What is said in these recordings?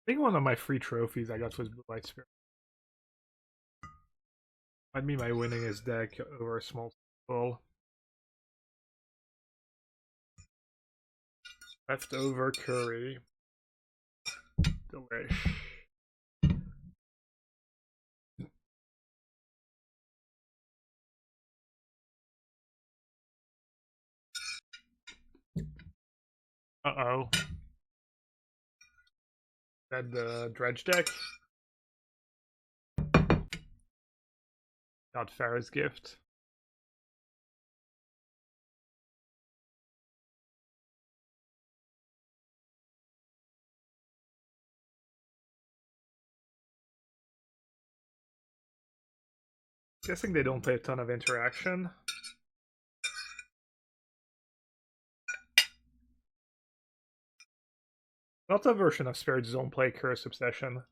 think one of my free trophies I got was Blue Light Spirit. Might be my winningest deck over a small full. Leftover curry. Delish. Uh-oh. That the dredge deck? Got Pharaoh's Gift. Guessing they don't play a ton of interaction. Not a version of Spirit's Zone play Curse Obsession. I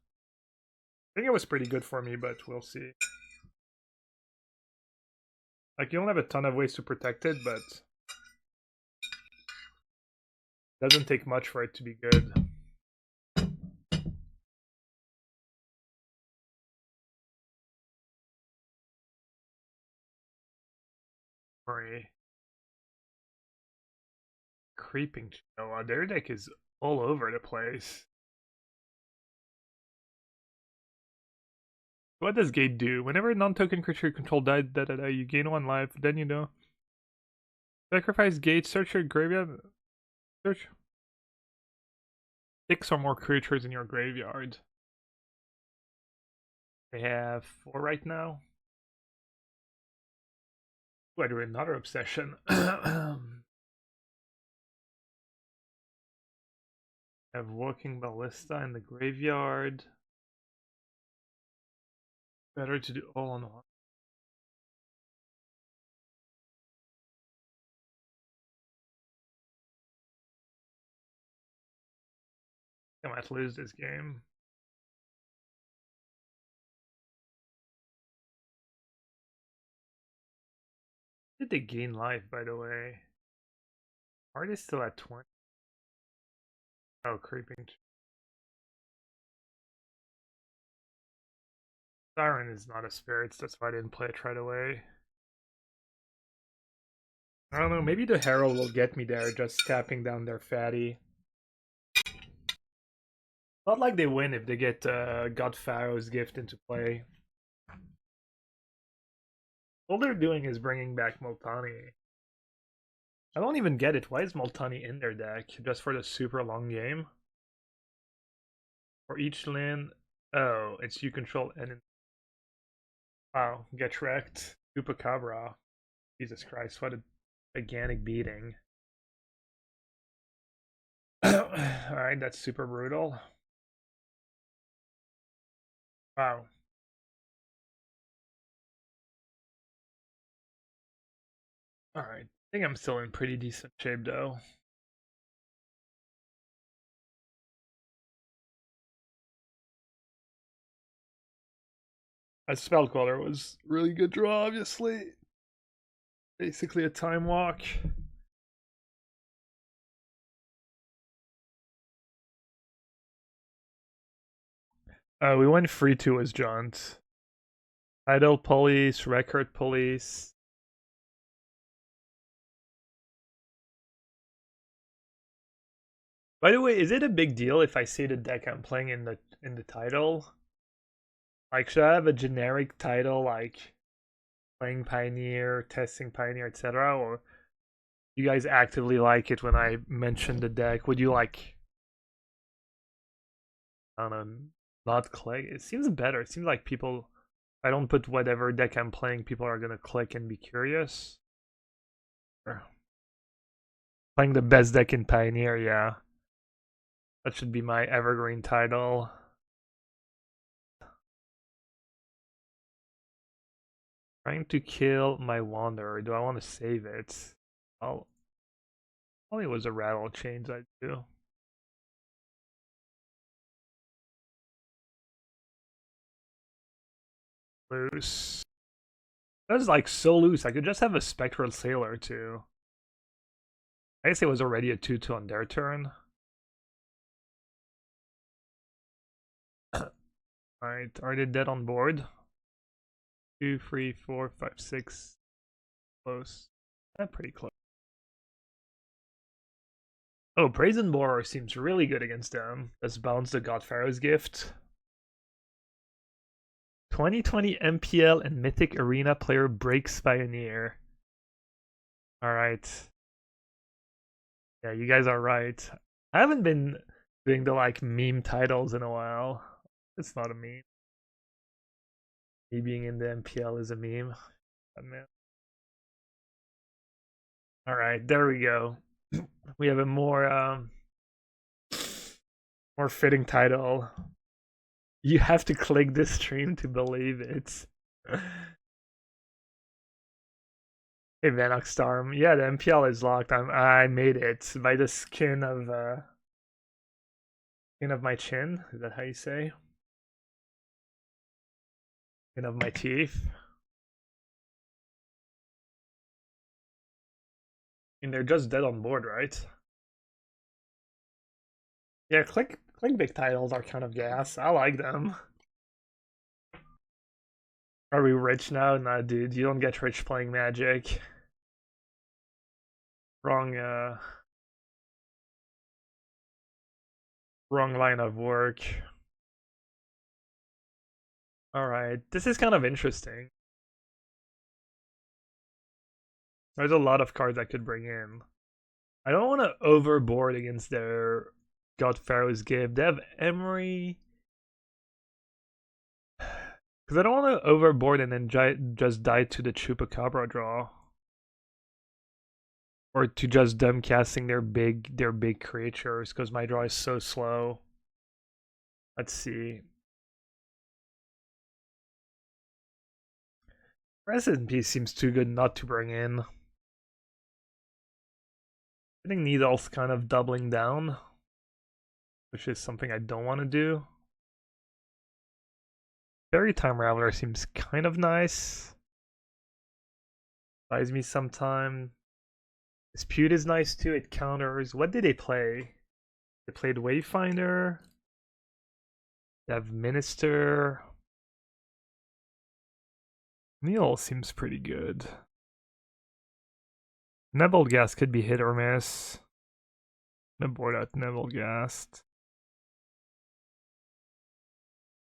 think it was pretty good for me, but we'll see. Like, you don't have a ton of ways to protect it, but it doesn't take much for it to be good. Sorry. Creeping Chihuahua. Their deck is all over the place. What does Gate do? Whenever a non-token creature you control dies, you gain 1 life. Then you know. Sacrifice Gate, search your graveyard. Search 6 or more creatures in your graveyard. They have 4 right now. Ooh, I do another obsession. Have Walking Ballista in the graveyard. Better to do all on one. I might lose this game. Did they gain life, by the way? Are they still at 20? Oh, creeping. Siren is not a spirit, that's why I didn't play it right away. I don't know, maybe the Herald will get me there, just tapping down their fatty. Not like they win if they get God Pharaoh's Gift into play. All they're doing is bringing back Multani. I don't even get it. Why is Multani in their deck? Just for the super long game? For each land? Oh, it's you control enemy. Wow, get wrecked. Chupacabra. Jesus Christ, what a gigantic beating. Alright, that's super brutal. Wow. Alright, I think I'm still in pretty decent shape though. A spell caller was really good draw, obviously. Basically a time walk. We went free to as Jaunt. Idle Police, Record Police. By the way, is it a big deal if I say the deck I'm playing in the title? Like, should I have a generic title like playing Pioneer, testing Pioneer, etc., or you guys actively like it when I mention the deck? Would you like, I don't know, not click? It seems better. It seems like people, if I don't put whatever deck I'm playing, people are gonna click and be curious. Playing the best deck in Pioneer, yeah. That should be my evergreen title. Trying to kill my Wanderer. Do I want to save it? Oh, probably it was a rattle chains I do. Loose. That was like so loose. I could just have a Spectral Sailor too. I guess it was already a 2-2 on their turn. Alright, are they dead on board? 2, 3, 4, 5, 6. Close. Pretty close. Oh, Brazen Borer seems really good against them. Let's bounce the God Pharaoh's gift. 2020 MPL and Mythic Arena player breaks Pioneer. Alright. Yeah, you guys are right. I haven't been doing the like meme titles in a while. It's not a meme. Me being in the MPL is a meme. Alright, there we go. We have a more fitting title. You have to click this stream to believe it. Hey Vanox Storm. Yeah, the MPL is locked. I made it by the skin of my chin. Is that how you say? Skin of my teeth. And they're just dead on board, right? Yeah, clickbait titles are kind of gas. I like them. Are we rich now? Nah, dude, you don't get rich playing Magic. Wrong line of work. Alright, this is kind of interesting. There's a lot of cards I could bring in. I don't want to overboard against their God Pharaoh's Gift. They have Emery. Because I don't want to overboard and then just die to the Chupacabra draw. Or to just them casting their big creatures, because my draw is so slow. Let's see. Resident Piece seems too good not to bring in. I think Needle's kind of doubling down, which is something I don't want to do. Fairy Time Raveler seems kind of nice. Buys me some time. Dispute is nice too, it counters. What did they play? They played Wayfinder. They have Minister. Neil seems pretty good. Nebelgast could be hit or miss. I'm gonna board out Nebelgast.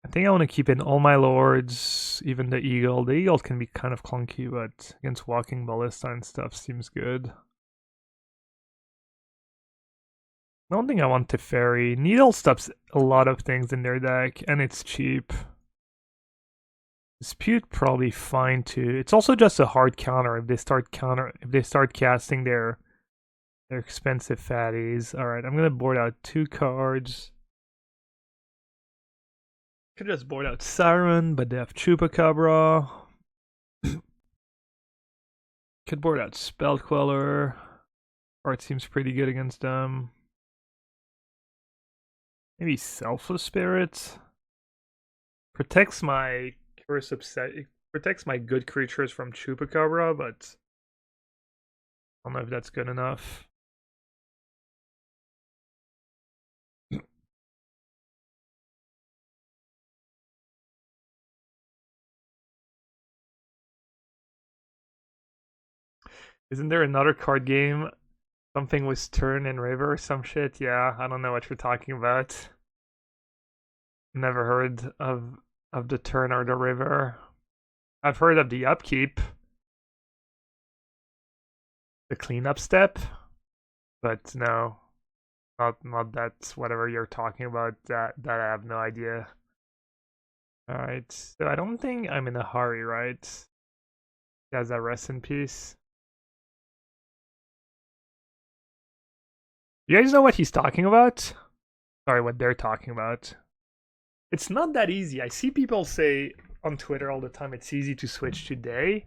I think I want to keep in all my lords, even the eagle. The eagle can be kind of clunky, but against walking ballista and stuff seems good. I don't think I want Teferi. Needle stops a lot of things in their deck, and it's cheap. Dispute probably fine too. It's also just a hard counter if they start casting their expensive fatties. Alright, I'm gonna board out 2 cards. Could just board out Siren, but they have Chupacabra. Could board out Spellqueller. Or it seems pretty good against them. Maybe Selfless Spirit. Protects my Curse Upset. It protects my good creatures from Chupacabra, but I don't know if that's good enough. Isn't there another card game? Something with turn and river or some shit? Yeah, I don't know what you're talking about. Never heard of the turn or the river. I've heard of the upkeep. The cleanup step. But no. Not that whatever you're talking about, that I have no idea. Alright, so I don't think I'm in a hurry, right? As a rest in peace. You guys know what he's talking about? Sorry, what they're talking about. It's not that easy. I see people say on Twitter all the time it's easy to switch to day.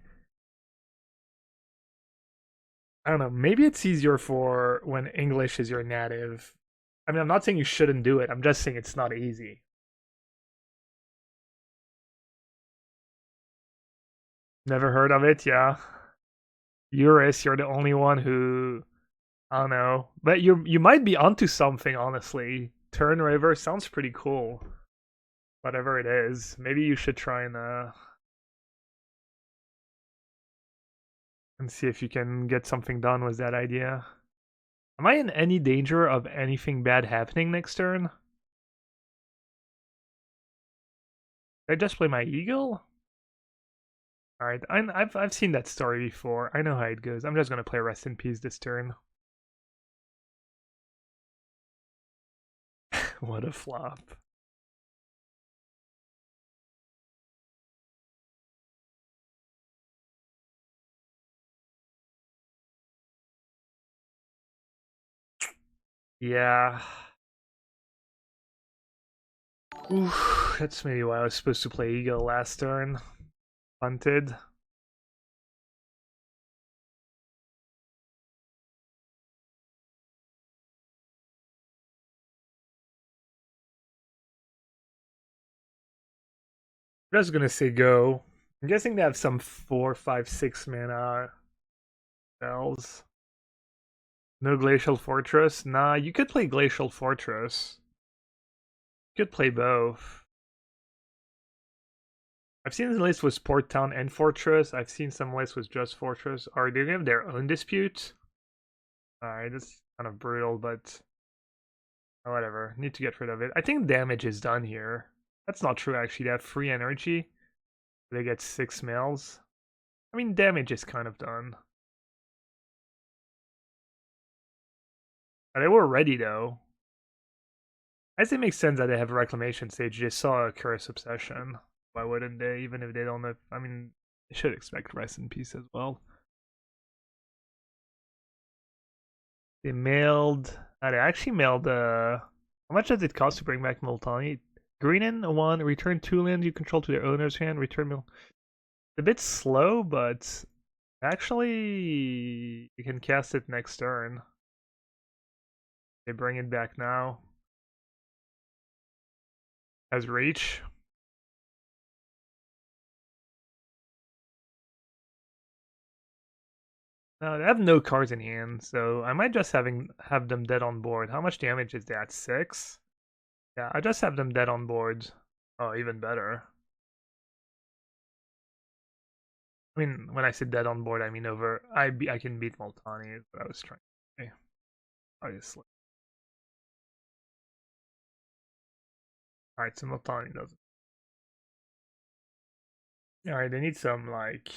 I don't know, maybe it's easier for when English is your native. I mean, I'm not saying you shouldn't do it. I'm just saying it's not easy. Never heard of it, yeah. Eurus, you're the only one who... I don't know. But you might be onto something, honestly. Turn River sounds pretty cool. Whatever it is. Maybe you should try and see if you can get something done with that idea. Am I in any danger of anything bad happening next turn? Did I just play my eagle? Alright, I've seen that story before. I know how it goes. I'm just gonna play Rest in Peace this turn. What a flop. Yeah. Oof, that's maybe why I was supposed to play eagle last turn. Punted. I'm just gonna say go. I'm guessing they have some 4, 5, 6 mana spells. No Glacial Fortress? Nah, you could play Glacial Fortress. You could play both. I've seen the list with Port Town and Fortress. I've seen some lists with just Fortress. Are they gonna have their own dispute? Alright, that's kind of brutal, but whatever. Need to get rid of it. I think damage is done here. That's not true, actually. They have free energy. They get 6 mills. I mean, damage is kind of done. They were ready, though. I guess it makes sense that they have a Reclamation stage. They saw a Curse Obsession. Why wouldn't they, even if they don't know? I mean, they should expect Rest in Peace as well. They mailed... they actually mailed... how much does it cost to bring back Multani? Green in 1, return 2 lands you control to their owner's hand, return It's a bit slow, but actually you can cast it next turn. They bring it back now. As reach. No, they have no cards in hand, so I might just have them dead on board. How much damage is that? 6? Yeah, I just have them dead on board. Oh, even better. I mean, when I say dead on board, I mean over. I can beat Multani, is what I was trying to say. Obviously. Alright, so Multani doesn't. Alright, they need some, like...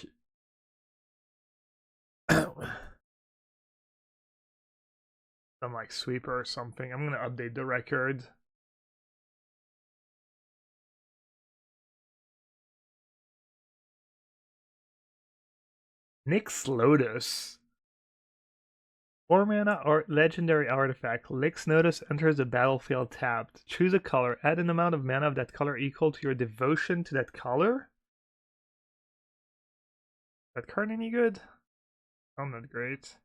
some, like, sweeper or something. I'm gonna update the record. Nyx Lotus. 4 mana or legendary artifact. Nyx Lotus enters the battlefield tapped. Choose a color. Add an amount of mana of that color equal to your devotion to that color. That card any good? Oh, not great.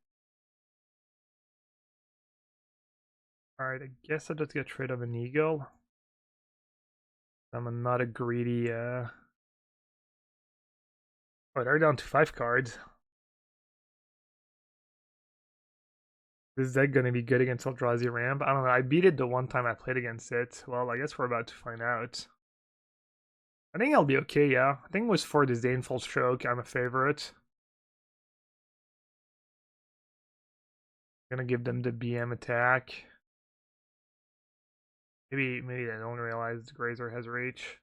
Alright, I guess I'll just get rid of an eagle. I'm not a greedy, Oh, they're down to 5 cards. Is that gonna be good against Eldrazi Ramp? I don't know, I beat it the one time I played against it. Well, I guess we're about to find out. I think I'll be okay, yeah. I think it was for Disdainful Stroke, I'm a favorite. Gonna give them the BM attack. Maybe they don't realize Grazer has reach.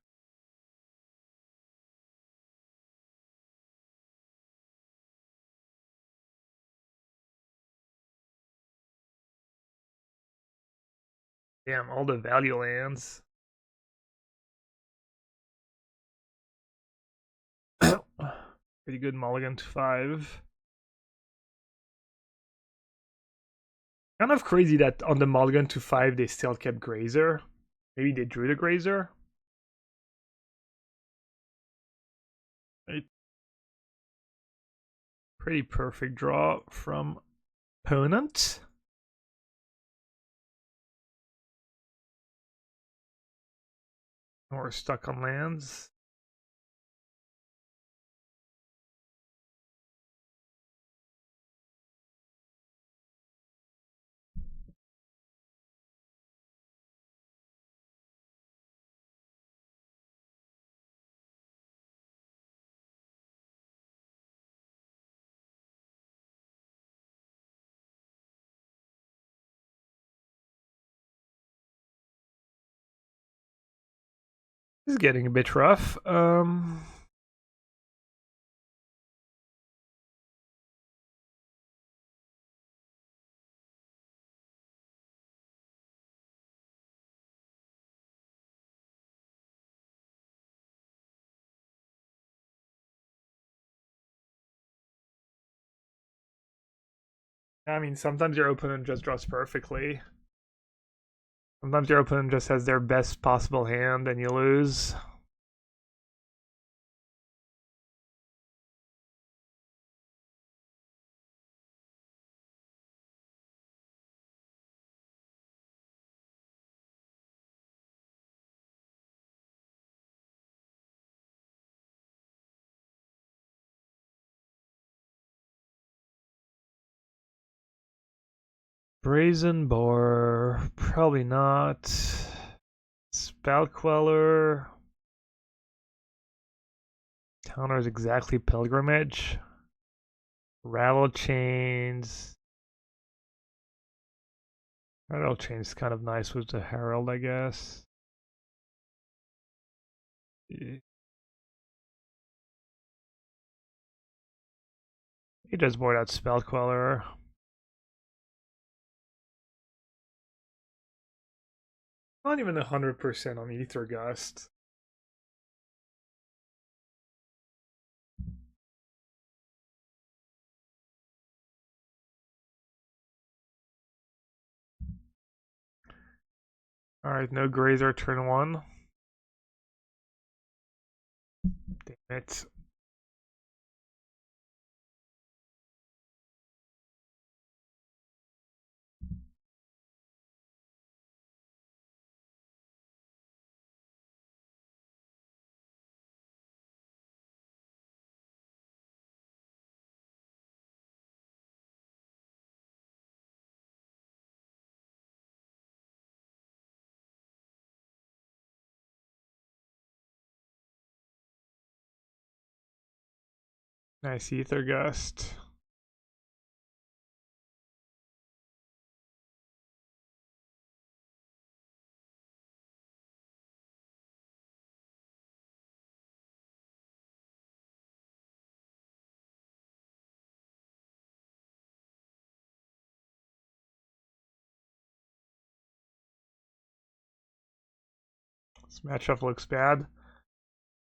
Damn, all the value lands. Pretty good mulligan to 5. Kind of crazy that on the mulligan to 5 they still kept Grazer. Maybe they drew the Grazer. Pretty perfect draw from opponent. We're stuck on lands. This is getting a bit rough. I mean, sometimes your opponent just draws perfectly. Sometimes your opponent just has their best possible hand and you lose. Brazen Boar, probably not. Spout Queller. Counters exactly Pilgrimage. Rattle Chains. Rattle Chains is kind of nice with the Herald, I guess. He just board out Spout Queller. Not even 100% on Ether Gust. Alright, no Grazer turn 1. Damn it. Nice Ether Gust. This matchup looks bad.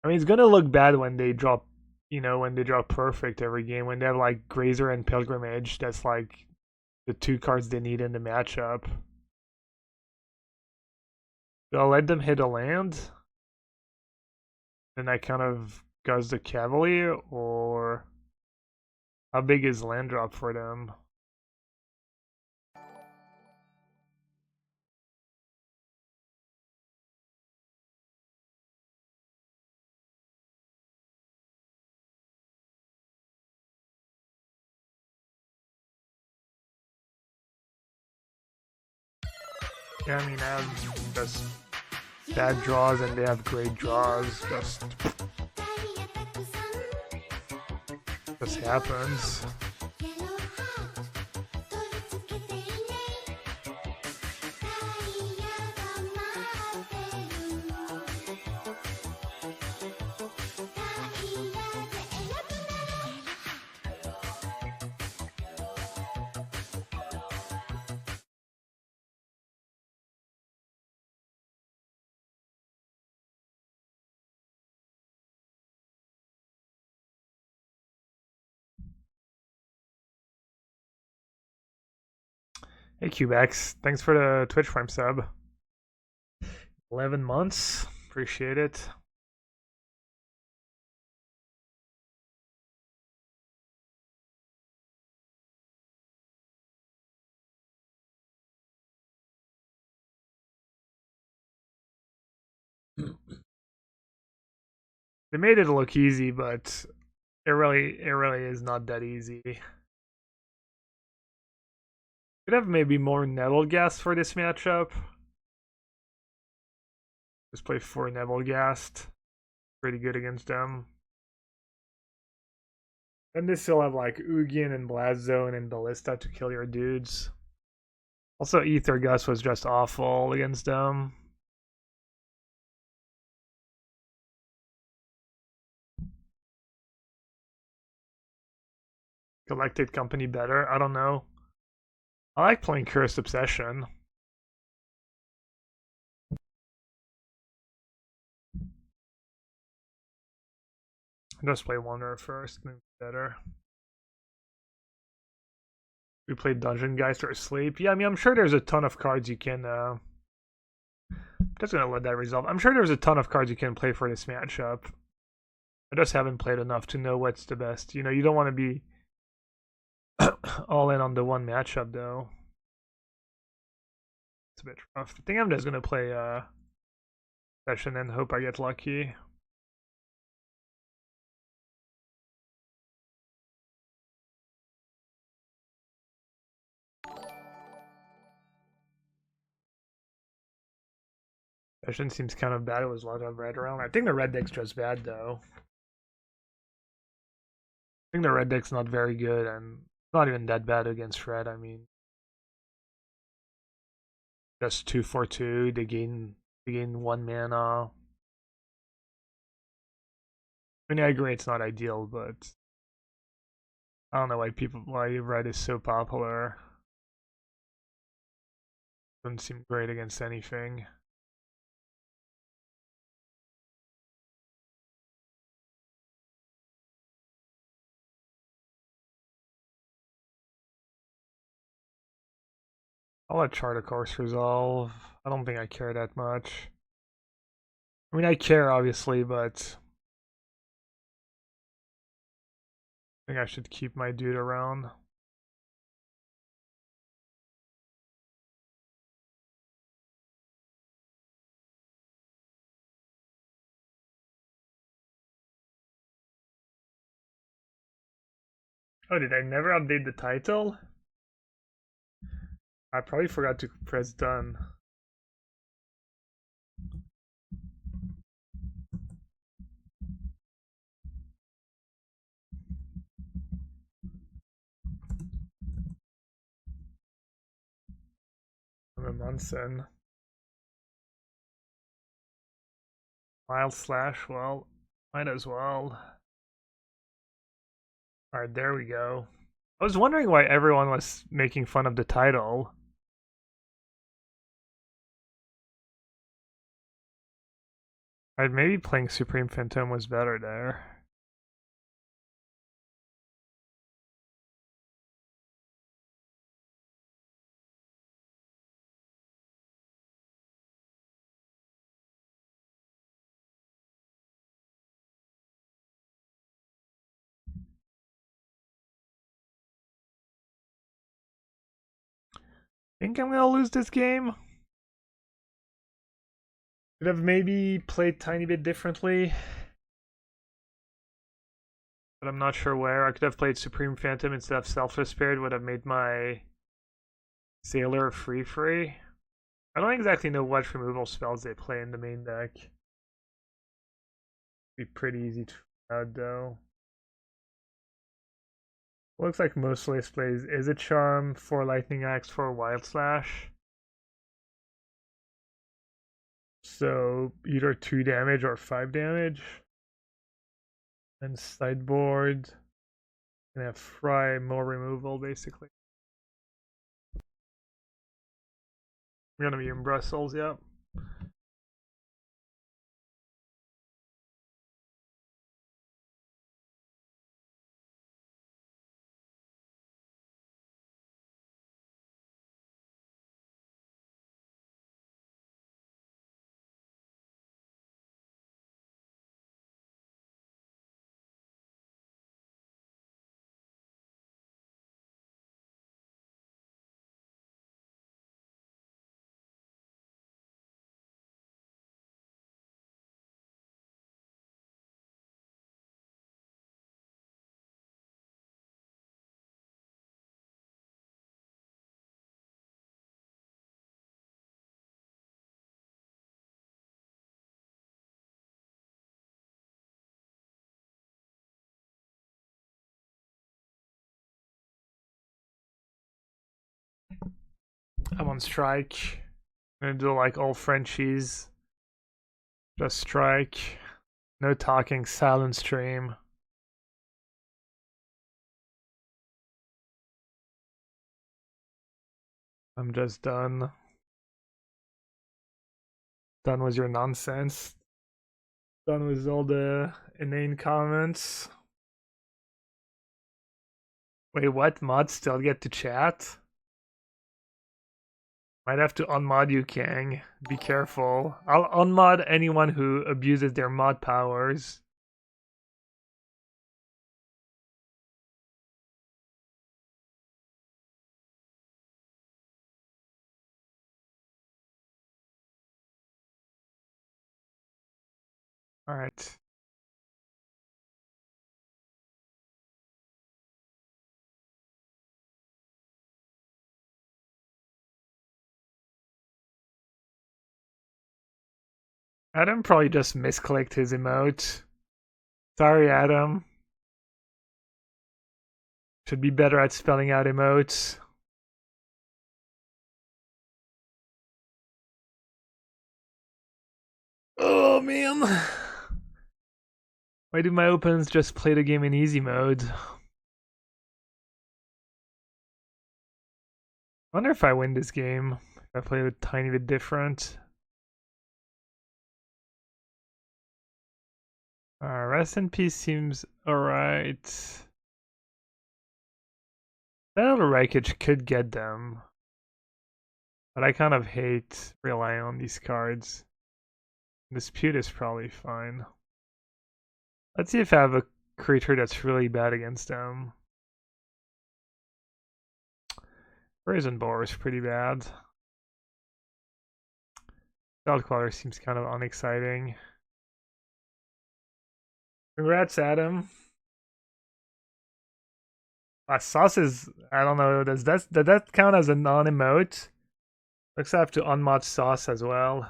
I mean, it's gonna look bad when they drop, when they drop perfect every game. When they have like Grazer and Pilgrimage, that's like the two cards they need in the matchup. Do I let them hit a land? And I kind of guzz the Cavalier, or how big is land drop for them? Yeah, I mean, I have just bad draws and they have great draws. Just happens. Hey QBX, thanks for the Twitch Prime sub. 11 months, appreciate it. They made it look easy, but it really is not that easy. Could have maybe more Neville Gas for this matchup. Just play 4 Neville Gast. Pretty good against them. Then they still have like Ugin and Blast Zone and Ballista to kill your dudes. Also, Ether Gust was just awful against them. Galactic Company better? I don't know. I like playing Cursed Obsession. Just play Wanderer first, maybe better. We played Dungeon Geister Asleep. Yeah, I mean, I'm sure there's a ton of cards you can. Just gonna let that resolve. I'm sure there's a ton of cards you can play for this matchup. I just haven't played enough to know what's the best. You know, you don't want to be all in on the one matchup, though. It's a bit rough. I think I'm just gonna play Session and hope I get lucky. Session seems kind of bad. It was a lot of red around. I think the red deck's just bad, though. I think the red deck's not very good, and not even that bad against red. I mean, just 2/2. They gain 1 mana. I mean, I agree it's not ideal, but I don't know why red is so popular. Doesn't seem great against anything. I'll let Chart of Course resolve. I don't think I care that much. I mean, I care, obviously, but I think I should keep my dude around. Oh, did I never update the title? I probably forgot to press done. I'm a Munson. Mild slash, well, might as well. Alright, there we go. I was wondering why everyone was making fun of the title. Alright, maybe playing Supreme Phantom was better there. Think I'm gonna lose this game? Could have maybe played tiny bit differently. But I'm not sure where. I could have played Supreme Phantom instead of Selfless Spirit, would have made my Sailor free. I don't exactly know what removal spells they play in the main deck. Be pretty easy to figure out though. Looks like mostly plays is a charm, 4 lightning axe, 4 wild slash. So either 2 damage or 5 damage. And sideboard. And have Fry, more removal basically. We're gonna be in Brussels, yep. I'm on strike. I'm gonna do like all Frenchies. Just strike. No talking, silent stream. I'm just done. Done with your nonsense. Done with all the inane comments. Wait, what? Mods still get to chat? Might have to unmod you, Kang. Be careful. I'll unmod anyone who abuses their mod powers. Alright. Adam probably just misclicked his emote. Sorry, Adam. Should be better at spelling out emotes. Oh, man. Why do my opens just play the game in easy mode? I wonder if I win this game. If I play it a tiny bit different. Rest in Peace seems alright. Battle Wreckage could get them. But I kind of hate relying on these cards. Dispute is probably fine. Let's see if I have a creature that's really bad against them. Brazen Boar is pretty bad. Cloudcaller seems kind of unexciting. Congrats, Adam. Sauce is, I don't know, does that count as a non-emote? Looks like I have to unmod Sauce as well.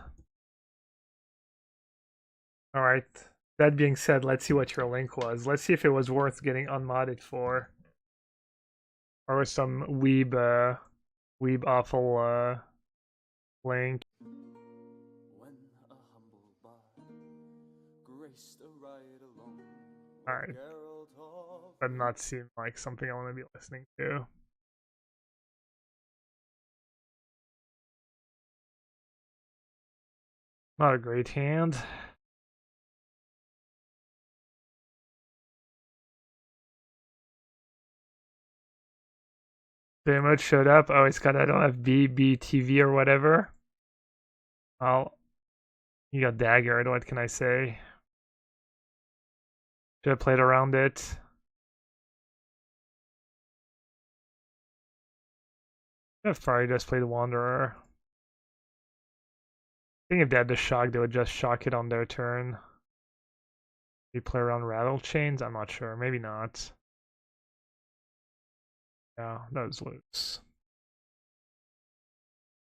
Alright. That being said, let's see what your link was. Let's see if it was worth getting unmodded for. Or some weeb awful link. Alright. But not seem like something I want to be listening to. Not a great hand. The emote showed up. Oh, it's got I don't have BBTV or whatever. You got daggered, what can I say? Should have played around it. I've probably just played Wanderer. I think if they had the shock, they would just shock it on their turn. You play around Rattle Chains? I'm not sure. Maybe not. Yeah, that was loose.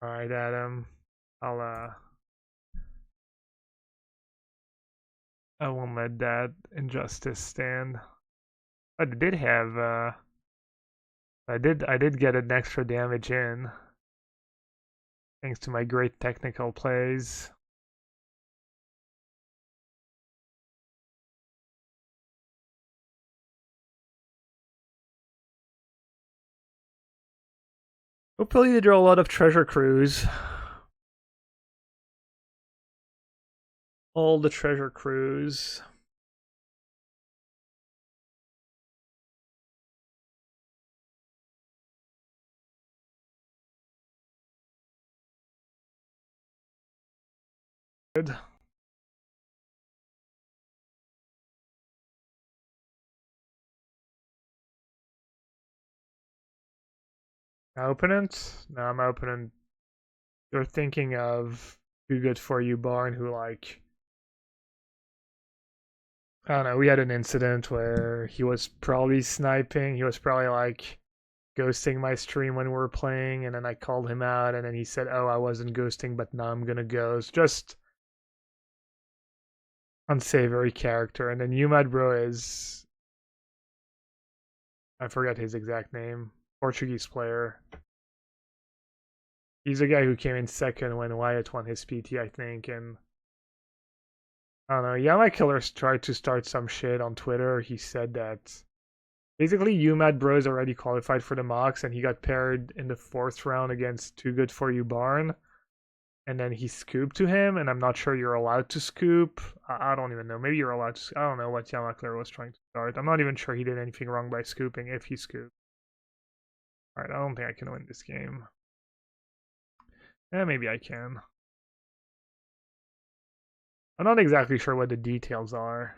Alright, Adam. I won't let that injustice stand. But I did have I did get an extra damage in. Thanks to my great technical plays. Hopefully they draw a lot of treasure crews. All the treasure crews. Good. My opponent? No, my opponent. They're thinking of Too Good For You Barn, who like I don't know, we had an incident where he was probably sniping. He was probably like ghosting my stream when we were playing, and then I called him out, and then he said, "Oh, I wasn't ghosting, but now I'm gonna ghost." Just unsavory character. And then Umad Bro is I forget his exact name. Portuguese player. He's a guy who came in second when Wyatt won his PT, I think, and I don't know. Yama Killers tried to start some shit on Twitter. He said that Basically, UMAD Bros already qualified for the Mox, and he got paired in the 4th round against Too Good For You Barn. And then he scooped to him, and I'm not sure you're allowed to scoop. I don't even know. Maybe you're allowed to. I don't know what Yamakler was trying to start. I'm not even sure he did anything wrong by scooping if he scooped. Alright, I don't think I can win this game. Maybe I can. I'm not exactly sure what the details are.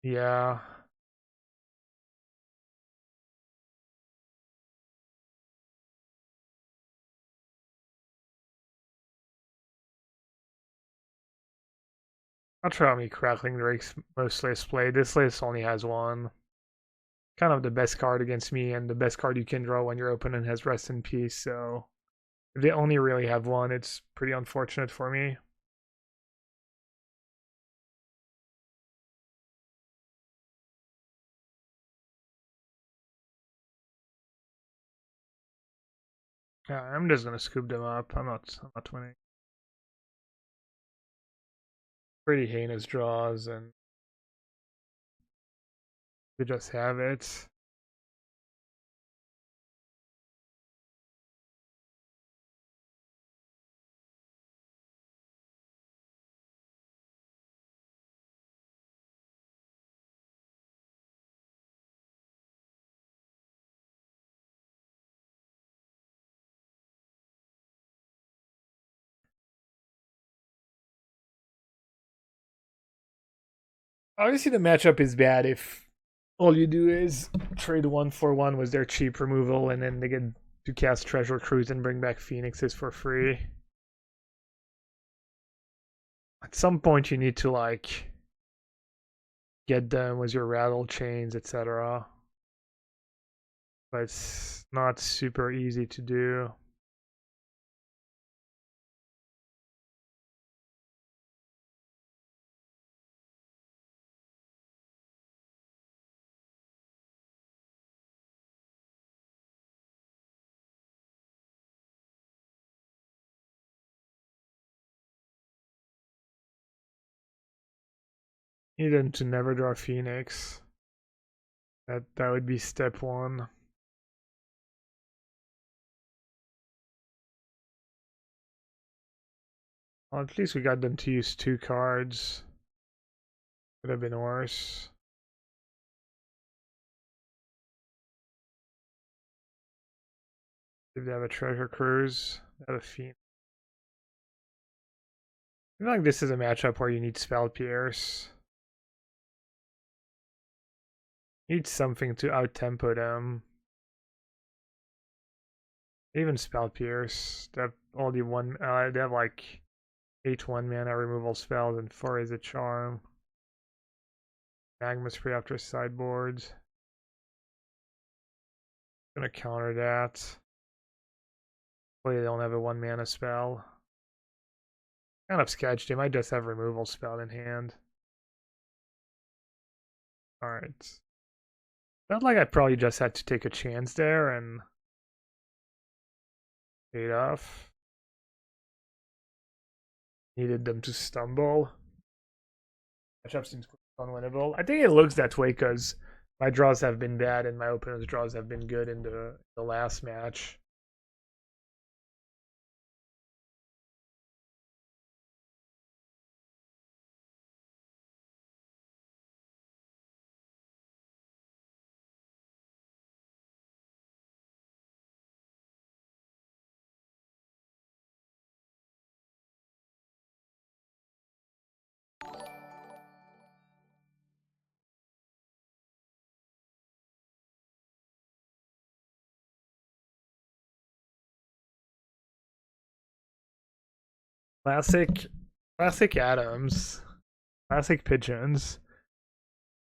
Yeah. I'll try me Crackling Drakes most lists play. This list only has one. Kind of the best card against me and the best card you can draw when your opponent has Rest in Peace, so if they only really have one, it's pretty unfortunate for me. Yeah, I'm just gonna scoop them up. I'm not winning. Pretty heinous draws, and they just have it. Obviously, the matchup is bad if all you do is trade 1 for 1 with their cheap removal, and then they get to cast Treasure Cruise and bring back Phoenixes for free. At some point, you need to like get them with your rattle chains, etc. But it's not super easy to do. You need them to never draw Phoenix. That would be step 1. Well, at least we got them to use 2 cards. Could have been worse. If they have a Treasure Cruise, they have a Phoenix. I feel like this is a matchup where you need Spell Pierce. You need something to out-tempo them. Even Spell Pierce. They have all the one. They have like 8 1-mana removal spells and 4 is a charm. Magma Spray after sideboard. Gonna counter that. Hopefully they don't have a 1-mana spell. Kind of sketched. They might just have removal spell in hand. Alright. Felt like I probably just had to take a chance there and paid off. Needed them to stumble. Matchup seems unwinnable. I think it looks that way because my draws have been bad and my opponent's draws have been good in the last match. Classic Adams. Classic Pigeons.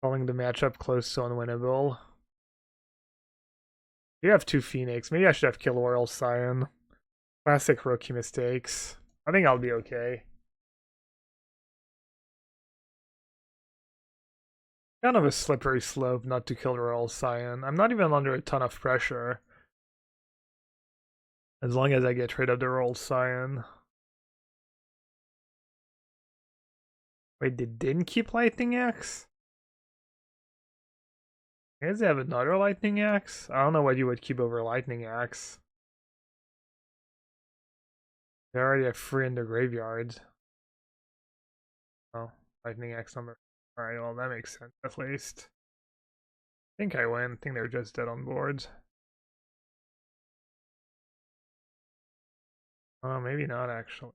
Calling the matchup close to unwinnable. You have 2 Phoenix. Maybe I should have Kill Oral Scion. Classic rookie mistakes. I think I'll be okay. Kind of a slippery slope not to kill Oral Scion. I'm not even under a ton of pressure. As long as I get rid of the Oral Scion. Wait, they didn't keep Lightning Axe? You guys have another Lightning Axe? I don't know what you would keep over Lightning Axe. They already have 3 in the graveyard. Oh, Lightning Axe number. Alright, well, that makes sense at least. I think I win. I think they're just dead on board. Oh, maybe not actually.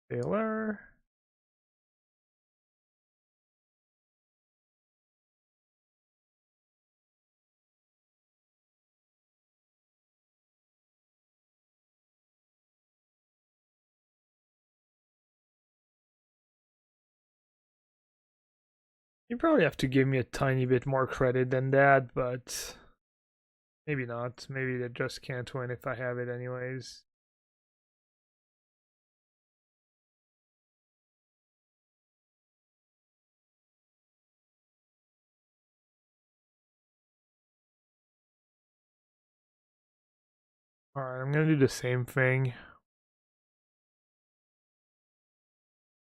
Taylor. You probably have to give me a tiny bit more credit than that, but maybe not. Maybe they just can't win if I have it anyways. Alright, I'm gonna do the same thing.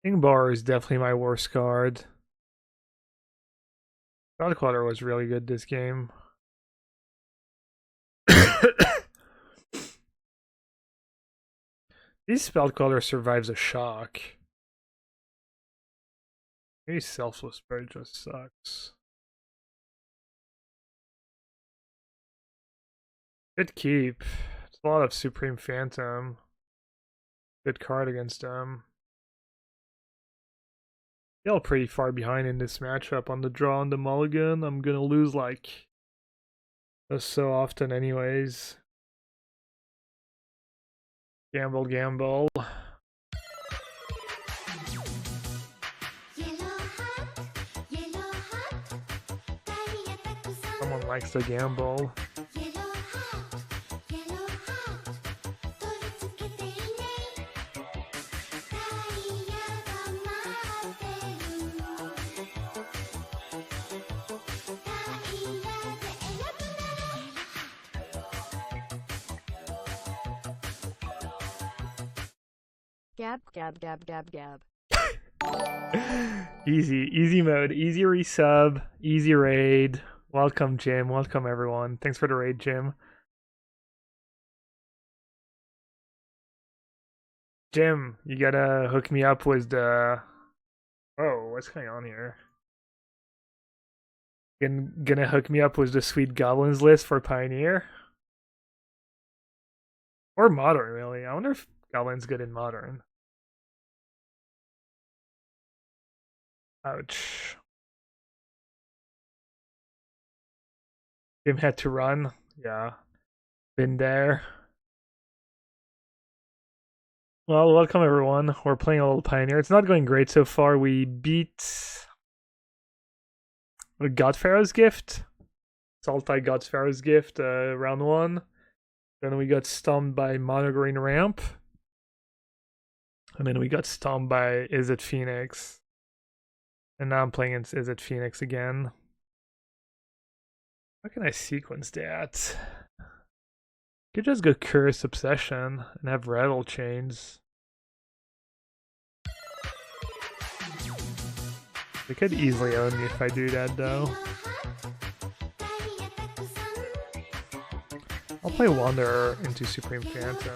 I think Bar is definitely my worst card. Godclutter was really good this game. These Spellcaller survives a shock. Maybe Selfless Bird just sucks. Good keep. It's a lot of Supreme Phantom. Good card against them. Still pretty far behind in this matchup on the draw and the mulligan. I'm gonna lose like so often anyways. Gamble, gamble. Someone likes to gamble. Gab, gab, gab, gab, gab. Easy mode, easy resub, easy raid. Welcome, Jim. Welcome, everyone. Thanks for the raid, Jim. Jim, you gotta hook me up with the... Oh, what's going on here? Gonna hook me up with the sweet goblins list for Pioneer? Or Modern, really. I wonder if Goblin's good in Modern. Ouch. Jim had to run. Yeah. Been there. Well, welcome everyone. We're playing a little Pioneer. It's not going great so far. We beat Godpharaoh's Gift. Sultai Godpharaoh's Gift, round 1. Then we got stomped by Monogreen Ramp. And then we got stomped by Is It Phoenix. And now I'm playing Is It Phoenix again. How can I sequence that? Could just go Curse Obsession and have Rattle Chains. They could easily own me if I do that though. I'll play Wanderer into Supreme Phantom.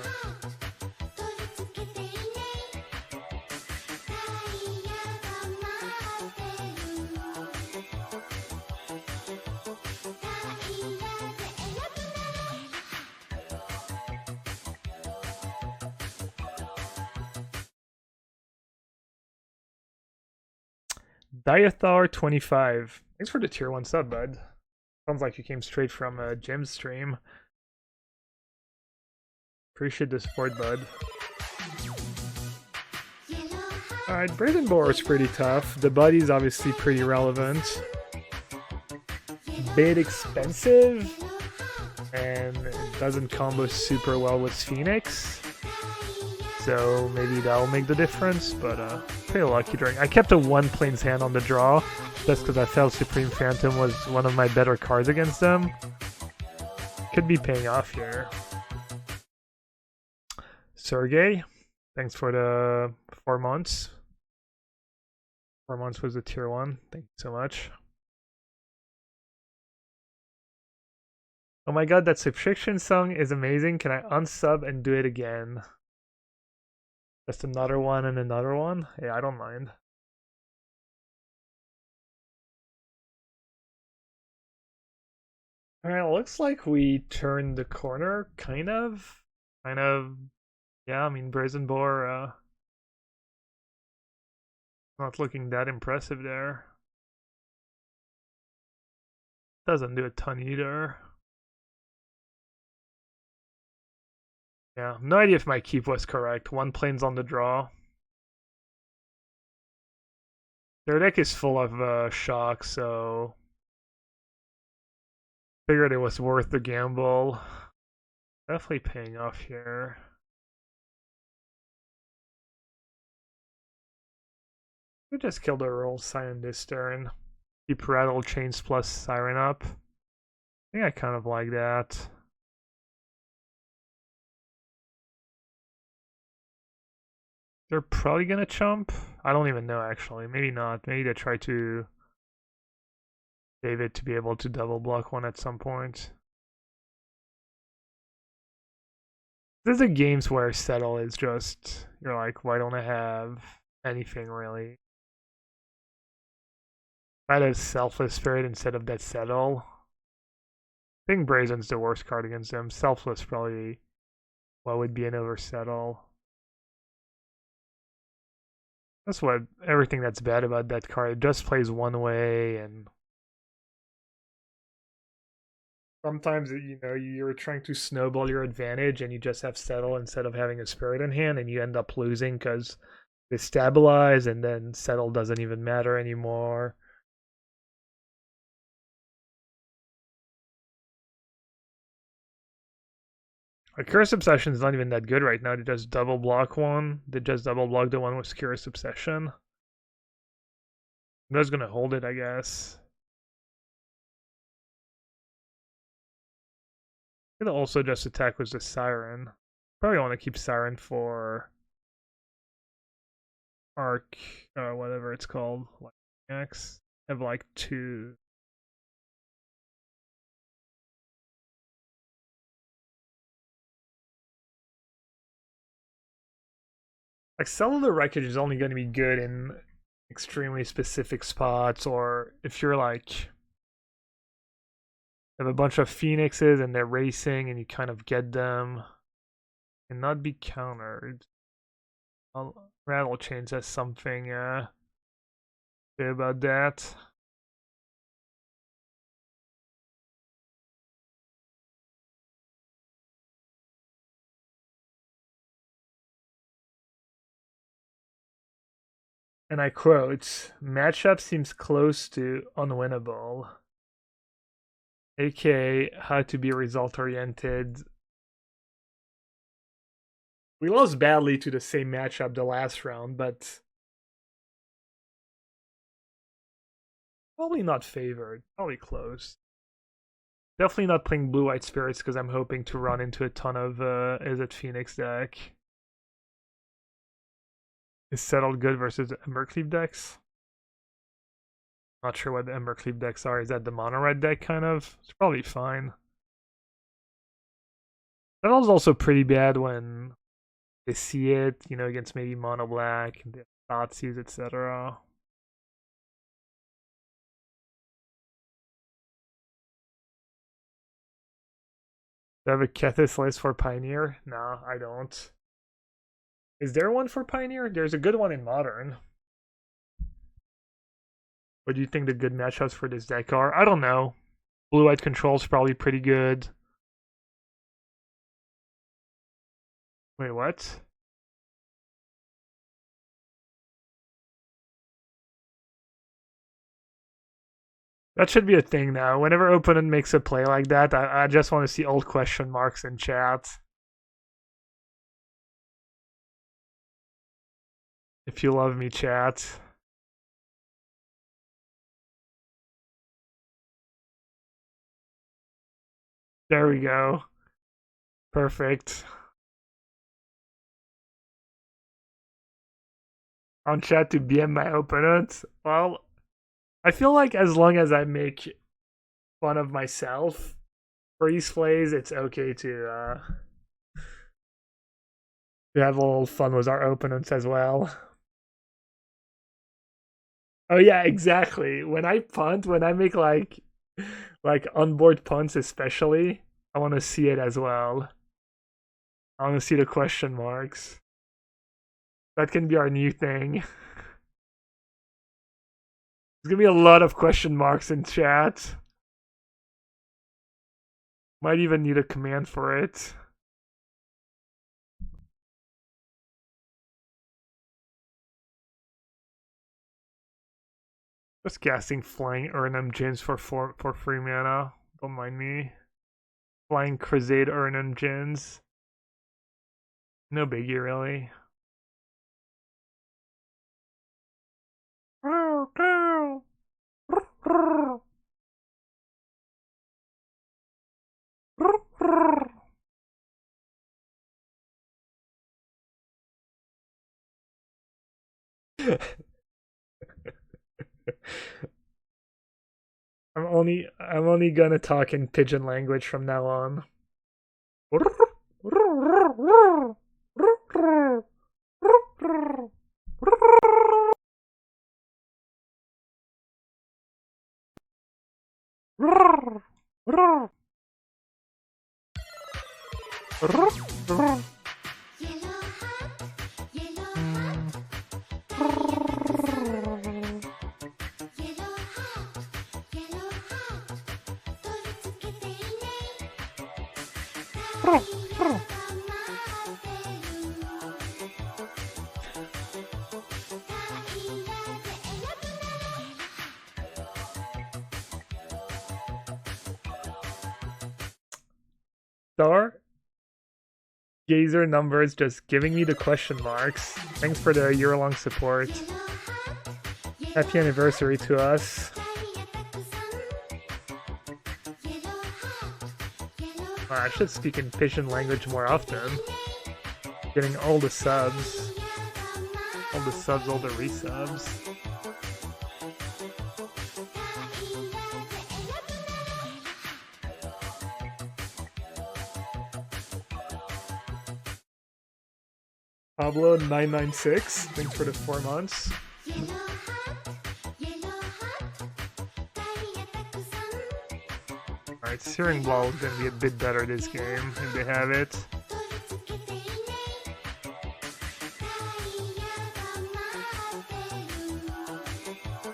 Diathar 25. Thanks for the tier 1 sub, bud. Sounds like you came straight from Jim's stream. Appreciate the support, bud. Alright, Brazen Boar is pretty tough. The buddy's obviously pretty relevant. Bit expensive. And it doesn't combo super well with Phoenix. So maybe that'll make the difference, but pretty lucky drawing. I kept a 1 Plains hand on the draw, just because I felt Supreme Phantom was one of my better cards against them. Could be paying off here. Sergey, thanks for the 4 months. 4 months was a tier 1. Thank you so much. Oh my god, that subscription song is amazing. Can I unsub and do it again? Just another one and another one? Yeah, I don't mind. Alright, looks like we turned the corner, kind of. Kind of, yeah, I mean, Brazen Boar, not looking that impressive there. Doesn't do a ton either. Yeah, no idea if my keep was correct. 1 plane's on the draw. Their deck is full of shock, so figured it was worth the gamble. Definitely paying off here. We just killed a roll Siren this turn. Keep Rattle Chains plus Siren up. I think I kind of like that. They're probably gonna chump. I don't even know actually. Maybe not. Maybe they try to save it to be able to double block one at some point. There's a games where settle is just you're like, why don't I have anything really? Try to Selfless Spirit instead of that settle. I think Brazen's the worst card against them. Selfless probably what would be an oversettle. That's what everything that's bad about that card. It just plays one way, and sometimes you're trying to snowball your advantage, and you just have settle instead of having a spirit in hand, and you end up losing because they stabilize, and then settle doesn't even matter anymore. A Curse Obsession is not even that good right now. They just double block one. They just double block the one with Curse Obsession. I'm just gonna hold it, I guess. Could also just attack with the Siren. Probably want to keep Siren for Arc, whatever it's called. Like X. I have like 2. Like Cellular Wreckage is only going to be good in extremely specific spots, or if you're like have a bunch of phoenixes and they're racing and you kind of get them and not be countered. Rattle Chains has something to say about that. And I quote, matchup seems close to unwinnable. aka how to be result oriented. We lost badly to the same matchup the last round, but probably not favored. Probably close. Definitely not playing blue-white spirits because I'm hoping to run into a ton of is it Phoenix deck. Is settled good versus Embercleave decks? Not sure what the Embercleave decks are. Is that the mono red deck kind of? It's probably fine. Settle's also pretty bad when they see it, against maybe mono black and the Nazis, etc. Do I have a Kethis list for Pioneer? No, I don't. Is there one for Pioneer? There's a good one in Modern. What do you think the good matchups for this deck are? I don't know. Blue-white control's probably pretty good. Wait, what? That should be a thing now. Whenever opponent makes a play like that, I just want to see old question marks in chat. If you love me, chat. There we go. Perfect. On chat to BM my opponent. Well, I feel like as long as I make fun of myself, freeze plays, it's okay to have a little fun with our opponents as well. Oh yeah, exactly. When I punt, when I make like onboard punts especially, I want to see it as well. I want to see the question marks. That can be our new thing. There's gonna be a lot of question marks in chat. Might even need a command for it. Just casting Flying Urnham Jinns for free mana. Don't mind me. Flying Crusade Urnham Jinns. No biggie, really. I'm only gonna talk in pigeon language from now on. Star Gazer numbers just giving me the question marks. Thanks for the year-long support. Happy anniversary to us. I should speak in pigeon language more often. Getting all the subs. All the subs, all the resubs. Pablo996, thanks for the 4 months. Alright, Searing Ball is gonna be a bit better this game if they have it.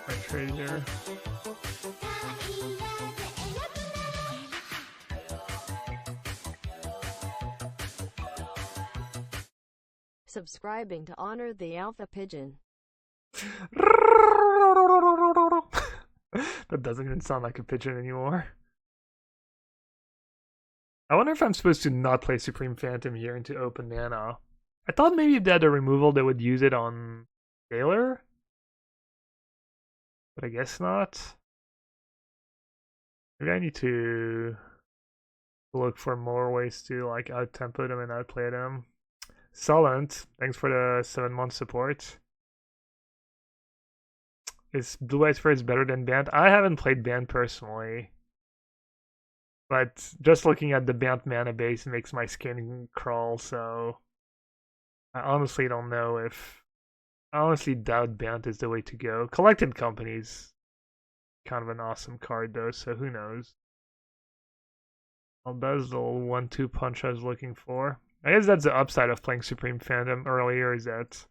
I trade here. Subscribing to honor the alpha pigeon. That doesn't even sound like a pigeon anymore. I wonder if I'm supposed to not play Supreme Phantom here into open mana. I thought maybe if they had a removal they would use it on Taylor? But I guess not. Maybe I need to look for more ways to like out-tempo them and outplay them. Solent, thanks for the 7-month support. Is Blue Eyes First better than Bant? I haven't played Bant personally. But just looking at the Bant mana base makes my skin crawl, so I honestly don't know if... I honestly doubt Bant is the way to go. Collected Company's kind of an awesome card though, so who knows. Well, that's the 1-2 punch I was looking for. I guess that's the upside of playing Supreme Phantom earlier, is that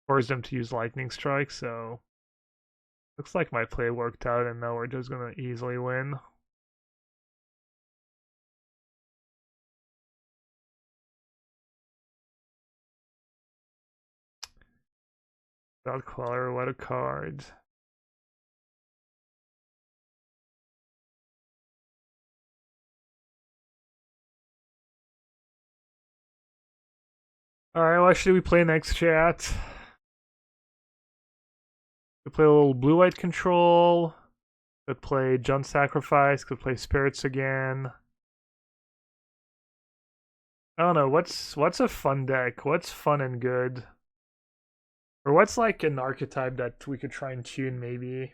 forced them to use Lightning Strike, so looks like my play worked out and now we're just gonna easily win. God Queller, what a card. Alright, what should we play next, chat? Could play a little blue-white control. Could play Jund Sacrifice. Could play Spirits again. I don't know, what's a fun deck? What's fun and good? Or what's like an archetype that we could try and tune maybe?